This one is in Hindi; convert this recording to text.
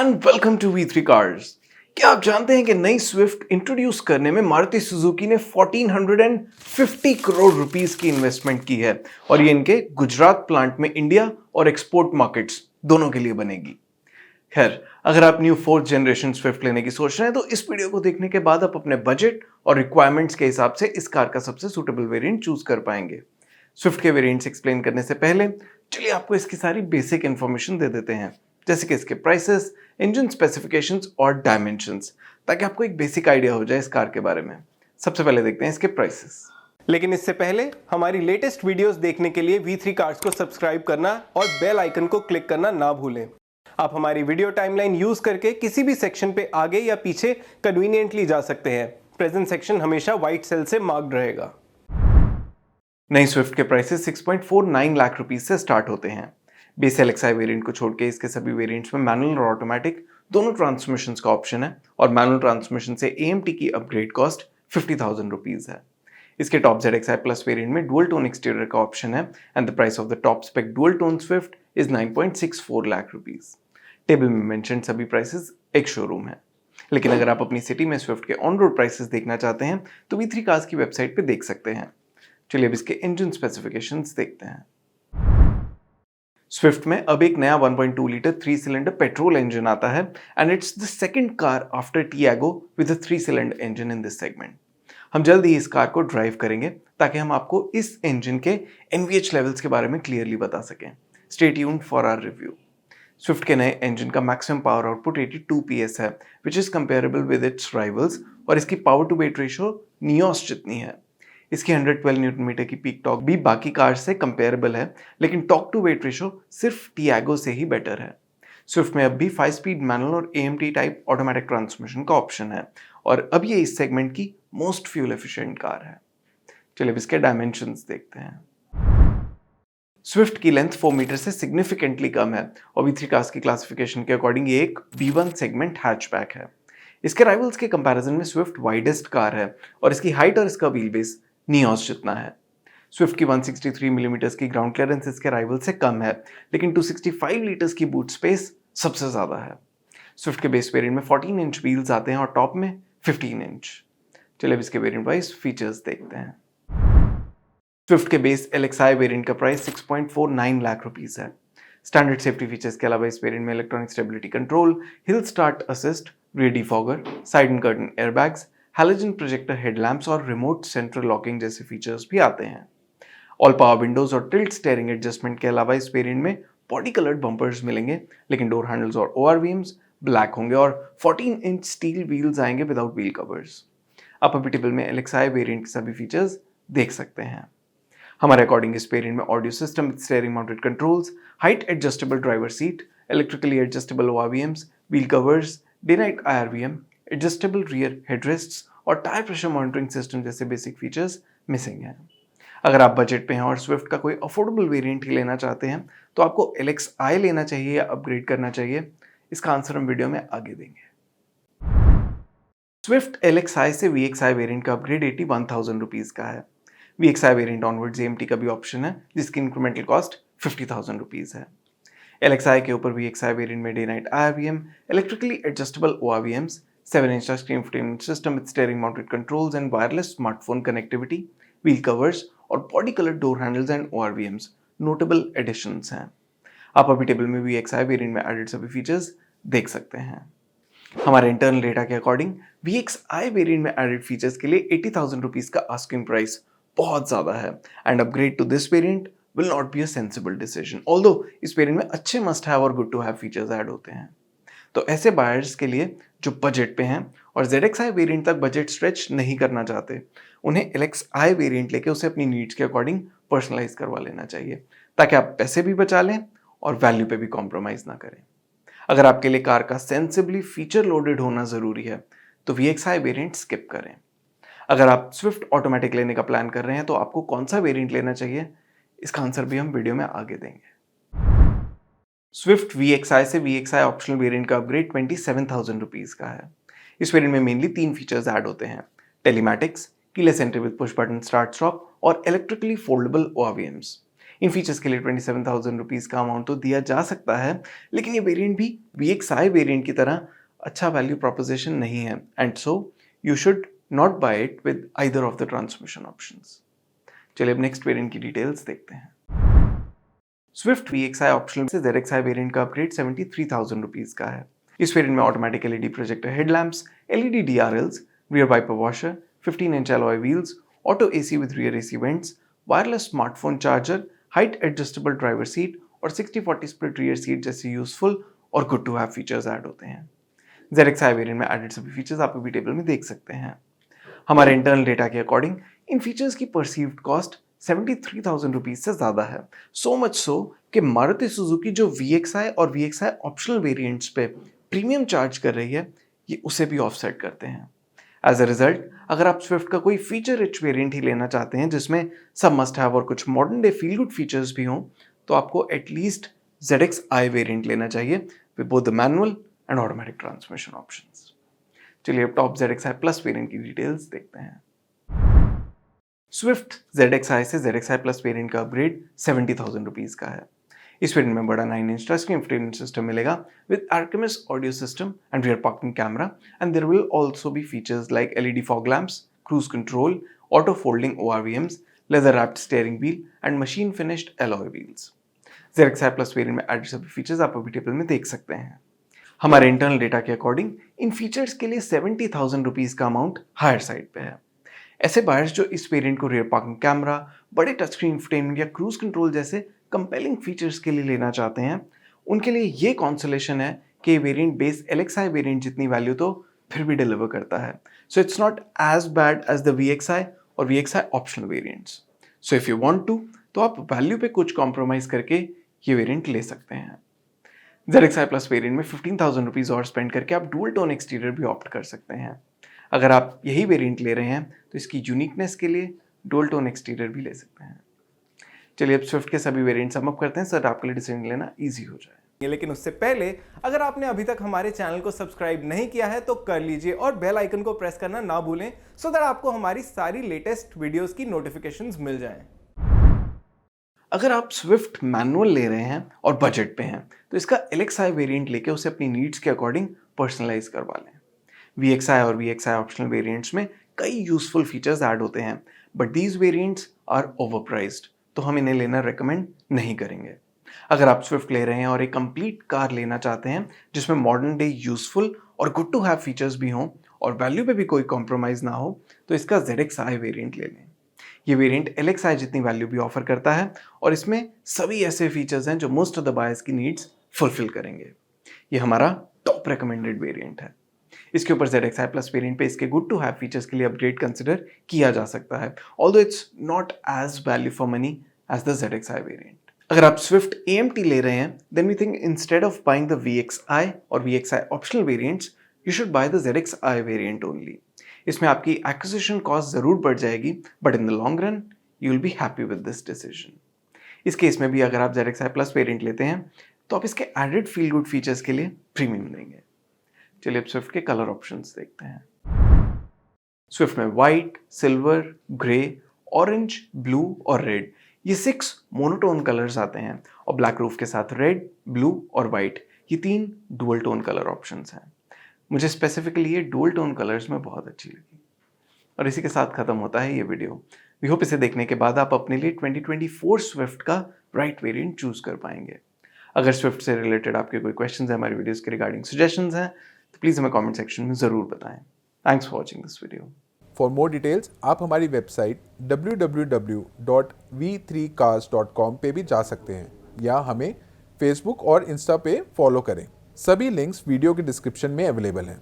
And welcome to V three cars. क्या आप जानते हैं कि नई स्विफ्ट इंट्रोड्यूस करने में मारुति सुजुकी ने 1450 करोड़ रुपीस की इन्वेस्टमेंट की है और ये इनके गुजरात प्लांट में इंडिया और एक्सपोर्ट मार्केट्स दोनों के लिए बनेगी। खैर, अगर आप न्यू फोर्थ जनरेशन स्विफ्ट लेने की सोच रहे हैं तो इस वीडियो को देखने के बाद आप अपने बजट और रिक्वायरमेंट्स के हिसाब से इस कार का सबसे सूटेबल वेरिएंट चूज कर पाएंगे। स्विफ्ट के वेरिएंट्स एक्सप्लेन करने से पहले चलिए आपको इसकी सारी बेसिक इंफॉर्मेशन दे देते हैं, जैसे कि इसके प्राइसेस, इंजन स्पेसिफिकेशंस और डायमेंशंस, ताकि आपको एक बेसिक आइडिया हो जाए इस कार के बारे में। सबसे पहले देखते हैं इसके प्राइसेस। लेकिन इससे पहले हमारी लेटेस्ट वीडियोस देखने के लिए V3 कार्स को सब्सक्राइब करना और बेल आइकन को क्लिक करना ना भूलें। आप हमारी वीडियो टाइमलाइन यूज करके किसी भी सेक्शन पे आगे या पीछे कन्वीनियंटली जा सकते हैं। प्रेजेंट सेक्शन हमेशा व्हाइट सेल से मार्क्ड रहेगा। नई स्विफ्ट के प्राइसेस 6.49 लाख रुपीस से स्टार्ट होते हैं। बेस एलएक्सआई वेरिएंट को छोड़ के इसके सभी वेरिएंट्स में मैनुअल और ऑटोमेटिक दोनों ट्रांसमिशंस का ऑप्शन है और मैनुअल ट्रांसमिशन से AMT की अपग्रेड कॉस्ट 50,000 रुपीज है। इसके टॉप ZXi प्लस वेरिएंट में डुअल टोन एक्सटीरियर का ऑप्शन है and the price of the top spec dual tone Swift is 9.64 lakh rupees. Table में मेंशन सभी प्राइसेस एक शोरूम है, लेकिन अगर आप अपनी सिटी में स्विफ्ट के ऑन रोड प्राइसेस देखना चाहते हैं तो V3 कार्स की वेबसाइट पे देख सकते हैं। चलिए अब इसके इंजन स्पेसिफिकेशंस देखते हैं। स्विफ्ट में अब एक नया 1.2 लीटर 3 सिलेंडर पेट्रोल इंजन आता है and it's the second car after Tiago with a 3 cylinder engine in this segment. हम जल्द ही इस कार को ड्राइव करेंगे ताकि हम आपको इस इंजन के NVH लेवल्स के बारे में क्लियरली बता सकें। Stay tuned for our review. Swift के नए इंजन का मैक्सिमम पावर आउटपुट 82 PS है, which is comparable with its rivals, और इसकी power to weight ratio Nios जितनी है। इसकी 112 न्यूटन मीटर की पीक टॉर्क भी बाकी कार्स से कंपेरेबल है, लेकिन टॉर्क टू वेट रेशियो सिर्फ टियागो से ही बेटर है। स्विफ्ट में अब भी 5 स्पीड मैनुअल और AMT टाइप ऑटोमेटिक ट्रांसमिशन का ऑप्शन है और अब ये इस सेगमेंट की मोस्ट फ्यूल एफिशिएंट कार है। चलिए अब इसके डायमेंशंस देखते हैं। स्विफ्ट की लेंथ 4 मीटर से सिग्निफिकेंटली कम है और V3 कार्स की क्लासिफिकेशन के अकॉर्डिंग ये एक B1 सेगमेंट हैचबैक है। इसके राइवल्स के कंपैरिजन में स्विफ्ट वाइडेस्ट कार है और इसकी हाइट और इसका व्हील बेस नियोस जितना है। स्विफ्ट की 163 मिलीमीटर की ग्राउंड क्लियरेंस इसके राइवल से कम है, लेकिन 265 लीटर्स की बूट स्पेस सबसे ज्यादा है। स्विफ्ट के बेस वेरिएंट में 14 इंच व्हील्स आते हैं और टॉप में 15 इंच। चलिए अब इसके वेरिएंट वाइज फीचर्स देखते हैं। स्विफ्ट के बेस LXi वेरिएंट का प्राइस 6.49 लाख रुपीस है। स्टैंडर्ड सेफ्टी फीचर्स के अलावा इस वेरिएंट में electronic stability control, hill start assist, rear defogger, side and curtain airbags, halogen projector headlamps और रिमोट सेंट्रल लॉकिंग जैसे फीचर्स भी आते हैं। ऑल पावर विंडोज और टिल्ट स्टीयरिंग एडजस्टमेंट के अलावा इस वेरिएंट में बॉडी कलर्ड बम्पर्स मिलेंगे, लेकिन डोर हैंडल्स और ORVMs ब्लैक होंगे और 14 इंच स्टील व्हील्स आएंगे विदाउट व्हील कवर्स। आप अभी टेबल में LXi वेरिएंट के सभी फीचर्स देख सकते हैं। हमारे अकॉर्डिंग इस वेरिएंट में audio system with steering mounted controls, height adjustable driver seat, electrically adjustable ORVMs, wheel covers, day night IRVM, adjustable rear headrests और टायर प्रेशर मॉनिटरिंग सिस्टम जैसे बेसिक फीचर्स मिसिंग हैं। अगर आप बजट पे हैं और स्विफ्ट का कोई अफोर्डेबल वेरिएंट ही लेना चाहते हैं तो आपको LXi लेना चाहिए या अपग्रेड करना चाहिए, इसका आंसर हम वीडियो में आगे देंगे। स्विफ्ट LXi से VXi वेरिएंट का अपग्रेड 81,000 रुपीज का है। VXi वेरिएंट ऑनवर्ड्स AMT का भी ऑप्शन है जिसकी इंक्रीमेंटल कॉस्ट 50,000 रुपीज है। LXi के ऊपर VXi वेरिएंट में day night IRVM, electrically adjustable ORVMs, 7 inch touch screen infotainment system with steering mounted controls and wireless smartphone connectivity, wheel covers और body colour door handles and ORVMs notable additions हैं। आप अभी टेबल में VXi वेरिएंट में एडेड सभी फीचर्स देख सकते हैं। हमारे इंटरनल डेटा के अकॉर्डिंग VXi वेरिएंट में एडेड फीचर्स के लिए 80,000 रुपीज का आस्किंग प्राइस बहुत ज्यादा है and upgrade to this variant will not be a sensible decision, although इस वेरिएंट में अच्छे मस्ट हैव और good to have features add होते हैं। तो ऐसे बायर्स के लिए जो बजट पे हैं और ZXi वेरिएंट तक बजट स्ट्रेच नहीं करना चाहते, उन्हें LXi वेरिएंट लेके उसे अपनी नीड्स के अकॉर्डिंग पर्सनलाइज करवा लेना चाहिए, ताकि आप पैसे भी बचा लें और वैल्यू पे भी कॉम्प्रोमाइज ना करें। अगर आपके लिए कार का सेंसिबली फीचर लोडेड होना जरूरी है तो VXi वेरिएंट स्किप करें। अगर आप स्विफ्ट ऑटोमेटिक लेने का प्लान कर रहे हैं तो आपको कौन सा वेरिएंट लेना चाहिए, इसका आंसर भी हम वीडियो में आगे देंगे। स्विफ्ट VXi से VXi ऑप्शनल वेरिएंट का अपग्रेड 27,000 रुपीज का है। इस वेरिएंट में मेनली 3 फीचर्स ऐड होते हैं: telematics, keyless entry with push button start stop और इलेक्ट्रिकली फोल्डेबल ORVMs। इन फीचर्स के लिए 27,000 रुपीज़ का अमाउंट तो दिया जा सकता है, लेकिन ये वेरिएंट भी VXi वेरिएंट की तरह अच्छा वैल्यू प्रोपोजिशन नहीं है, and so you should not buy it with either of the transmission options. चलिए अब नेक्स्ट वेरिएंट की डिटेल्स देखते हैं। स्विफ्ट VXi ऑप्शनल से ZXi वेरिएंट का अपग्रेड 73,000 रुपीज़ का है। इस वेरिएंट में automatic LED projector headlamps, LED DRLs, rear wiper washer, 15-inch alloy wheels, ऑटो AC with rear AC vents, wireless smartphone charger, height adjustable driver seat और 60-40 स्प्लिट रियर सीट जैसे यूजफुल और good to have features add होते हैं। ZXi वेरिएंट में एडेड सभी फीचर्स आप अभी टेबल में देख सकते हैं। हमारे इंटरनल डेटा के अकॉर्डिंग इन फीचर्स की परसीव्ड कॉस्ट 73,000 रुपीज़ से ज़्यादा है। सो मच सो कि मारुति सुजुकी जो VXi और VXi ऑप्शनल वेरिएंट्स पे प्रीमियम चार्ज कर रही है, ये उसे भी ऑफसेट करते हैं। एज अ रिजल्ट, अगर आप स्विफ्ट का कोई फीचर रिच वेरिएंट ही लेना चाहते हैं जिसमें सब मस्ट हैव और कुछ modern day feel good features भी हों, तो आपको एटलीस्ट ZXi वेरिएंट लेना चाहिए with both the manual and automatic transmission options. चलिए अब टॉप ZXi प्लस वेरिएंट की डिटेल्स देखते हैं। स्विफ्ट ZXi से ZXi प्लस वेरिएंट का अपग्रेड 70,000 रुपीज़ का है। इस वेरिएंट में बड़ा 9-inch touch screen infotainment system मिलेगा with Artemis audio system and rear parking camera, and there will also be features like LED fog lamps, cruise control, auto folding ORVMs, leather wrapped steering wheel and machine finished alloy wheels। ZXi plus variant में एडेड सभी फीचर्स आप अभी टेबल में देख सकते हैं। हमारे इंटरनल डेटा के अकॉर्डिंग इन फीचर्स के लिए 70,000 रुपीज़ का अमाउंट हायर साइड पे है। ऐसे बायर्स जो इस वेरिएंट को रियर पार्किंग कैमरा, बड़े टच स्क्रीन इंफोटेनमेंट या क्रूज कंट्रोल जैसे कंपेलिंग फीचर्स के लिए लेना चाहते हैं, उनके लिए ये कॉन्सोलेशन है कि ये वेरिएंट बेस LXi वेरिएंट जितनी वैल्यू तो फिर भी डिलीवर करता है। So it's not as bad as the VXi और VXi optional variants. So if you want to, तो आप वैल्यू पे कुछ कॉम्प्रोमाइज करके ये वेरिएंट ले सकते हैं। ZXi प्लस वेरिएंट में 15,000 रुपीज़ और स्पेंड करके आप डुअल टोन एक्सटीरियर भी ऑप्ट कर सकते हैं। अगर आप यही वेरिएंट ले रहे हैं तो इसकी यूनिकनेस के लिए डुअल टोन एक्सटीरियर भी ले सकते हैं। चलिए अब स्विफ्ट के सभी वेरिएंट सम अप करते हैं सर आपके लिए डिसीजन लेना इजी हो जाए। लेकिन उससे पहले अगर आपने अभी तक हमारे चैनल को सब्सक्राइब नहीं किया है तो कर लीजिए और बेल आइकन को प्रेस करना ना भूलें, सो दैट आपको हमारी सारी लेटेस्ट वीडियोस की नोटिफिकेशंस मिल जाएं। अगर आप स्विफ्ट मैनुअल ले रहे हैं और बजट पे हैं, तो इसका LXi वेरिएंट लेके उसे अपनी नीड्स के अकॉर्डिंग पर्सनलाइज करवा लें। VXi और VXi ऑप्शनल वेरिएंट्स में कई यूजफुल फीचर्स ऐड होते हैं, बट दीज वेरिएंट्स आर ओवरप्राइज्ड, तो हम इन्हें लेना रेकमेंड नहीं करेंगे। अगर आप स्विफ्ट ले रहे हैं और एक कंप्लीट कार लेना चाहते हैं जिसमें मॉडर्न डे यूजफुल और गुड टू हैव फीचर्स भी हों और वैल्यू पे भी कोई कॉम्प्रोमाइज ना हो, तो इसका ZXi वेरिएंट ले लें। ये वेरिएंट LXi जितनी वैल्यू भी ऑफर करता है और इसमें सभी ऐसे फीचर्स हैं जो मोस्ट ऑफ द बायर्स की नीड्स फुलफिल करेंगे। ये हमारा टॉप रिकमेंडेड वेरिएंट है। इसके ऊपर ZXi प्लस वेरिएंट पे इसके गुड टू हैव फीचर्स के लिए अपग्रेड कंसिडर किया जा सकता है, although it's not as value for money as the ZXi variant. अगर आप स्विफ्ट AMT ले रहे हैं, then we think instead of buying the VXi और VXi optional variants, you should buy the ZXi variant only. इसमें आपकी एक्विजिशन कॉस्ट जरूर बढ़ जाएगी, but in the long run you will be happy with this decision. इस केस में भी अगर आप ZXi प्लस वेरिएंट लेते हैं तो आप इसके एडेड फील गुड फीचर्स के लिए प्रीमियम देंगे। चलिए अब स्विफ्ट के कलर ऑप्शंस देखते हैं। स्विफ्ट में white, silver, grey, orange, blue और रेड, ये 6 मोनोटोन कलर्स आते हैं और ब्लैक रूफ के साथ रेड, ब्लू और व्हाइट, ये 3 डुअल टोन कलर ऑप्शंस हैं। मुझे स्पेसिफिकली ये डुअल टोन कलर्स में बहुत अच्छी लगी। और इसी के साथ खत्म होता है ये वीडियो। वी होप इसे देखने के बाद आप अपने लिए 2024 स्विफ्ट का राइट वेरिएंट चूज कर पाएंगे। अगर स्विफ्ट से रिलेटेड आपके कोई क्वेश्चंस हैं, हमारी वीडियोस के रिगार्डिंग सजेशंस हैं, तो प्लीज़ हमें कमेंट सेक्शन में ज़रूर बताएं। Thanks for watching this video. For more details आप हमारी वेबसाइट www.v3cars.com पे भी जा सकते हैं या हमें फेसबुक और इंस्टा पे फॉलो करें। सभी लिंक्स वीडियो के डिस्क्रिप्शन में अवेलेबल हैं।